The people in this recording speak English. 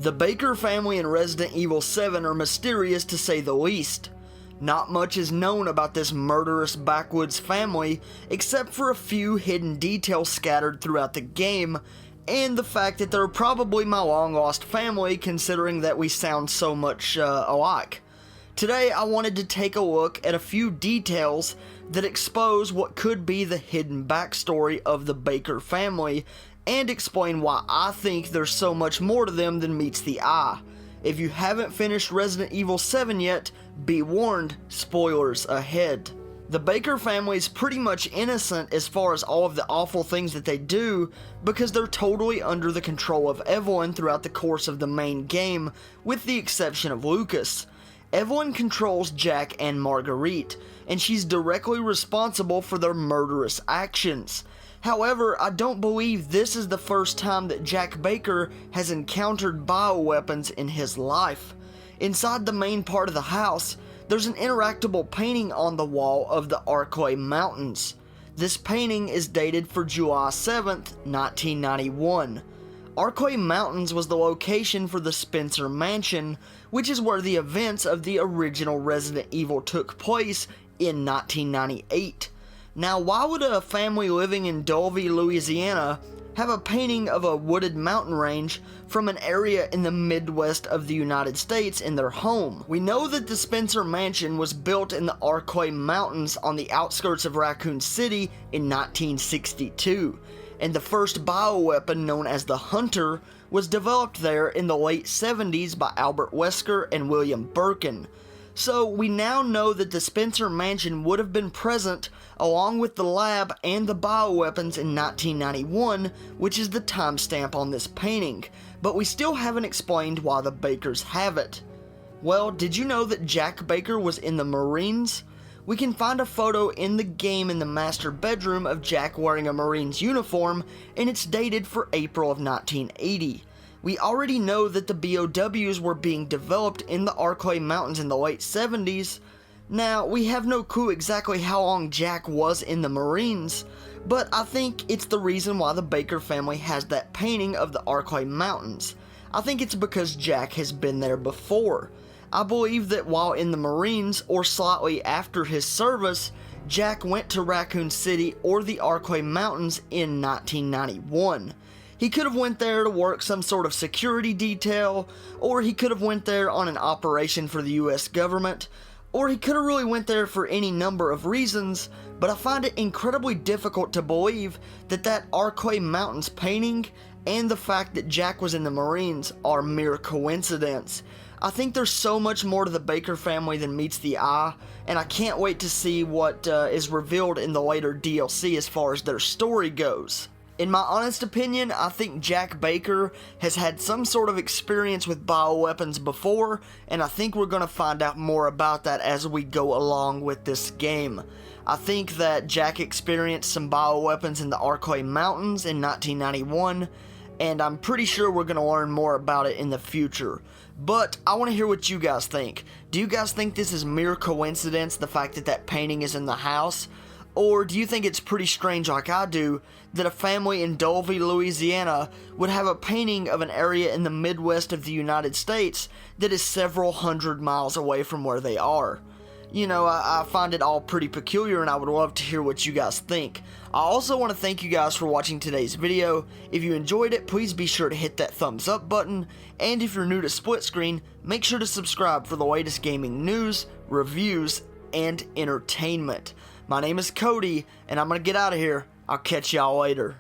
The Baker family in Resident Evil 7 are mysterious to say the least. Not much is known about this murderous backwoods family, except for a few hidden details scattered throughout the game, and the fact that they're probably my long-lost family considering that we sound so much alike. Today I wanted to take a look at a few details that expose what could be the hidden backstory of the Baker family, and explain why I think there's so much more to them than meets the eye. If you haven't finished Resident Evil 7 yet, be warned, spoilers ahead. The Baker family is pretty much innocent as far as all of the awful things that they do because they're totally under the control of Evelyn throughout the course of the main game, with the exception of Lucas. Evelyn controls Jack and Marguerite, and she's directly responsible for their murderous actions. However, I don't believe this is the first time that Jack Baker has encountered bioweapons in his life. Inside the main part of the house, there's an interactable painting on the wall of the RE7 Mountains. This painting is dated for July 7th, 1991. RE7 Mountains was the location for the Spencer Mansion, which is where the events of the original Resident Evil took place in 1998. Now, why would a family living in Dulvey, Louisiana have a painting of a wooded mountain range from an area in the Midwest of the United States in their home? We know that the Spencer Mansion was built in the RE7 Mountains on the outskirts of Raccoon City in 1962, and the first bioweapon, known as the Hunter, was developed there in the late 70s by Albert Wesker and William Birkin. So we now know that the Spencer Mansion would have been present along with the lab and the bioweapons in 1991, which is the timestamp on this painting, but we still haven't explained why the Bakers have it. Well, did you know that Jack Baker was in the Marines? We can find a photo in the game in the master bedroom of Jack wearing a Marines uniform, and it's dated for April of 1980. We already know that the BOWs were being developed in the RE7 Mountains in the late 70s. Now, we have no clue exactly how long Jack was in the Marines, but I think it's the reason why the Baker family has that painting of the RE7 Mountains. I think it's because Jack has been there before. I believe that while in the Marines, or slightly after his service, Jack went to Raccoon City or the RE7 Mountains in 1991. He could have went there to work some sort of security detail, or he could have went there on an operation for the US government, or he could have really went there for any number of reasons, but I find it incredibly difficult to believe that that RE7 Mountains painting and the fact that Jack was in the Marines are mere coincidence. I think there's so much more to the Baker family than meets the eye, and I can't wait to see what is revealed in the later DLC as far as their story goes. In my honest opinion, I think Jack Baker has had some sort of experience with bioweapons before, and I think we're going to find out more about that as we go along with this game. I think that Jack experienced some bioweapons in the RE7 Mountains in 1991, and I'm pretty sure we're going to learn more about it in the future. But I want to hear what you guys think. Do you guys think this is mere coincidence, the fact that that painting is in the house? Or do you think it's pretty strange, like I do, that a family in Dulvey, Louisiana would have a painting of an area in the Midwest of the United States that is several hundred miles away from where they are? You know, I find it all pretty peculiar, and I would love to hear what you guys think. I also want to thank you guys for watching today's video. If you enjoyed it, please be sure to hit that thumbs up button, and if you're new to Split Screen, make sure to subscribe for the latest gaming news, reviews, and entertainment. My name is Cody, and I'm going to get out of here. I'll catch y'all later.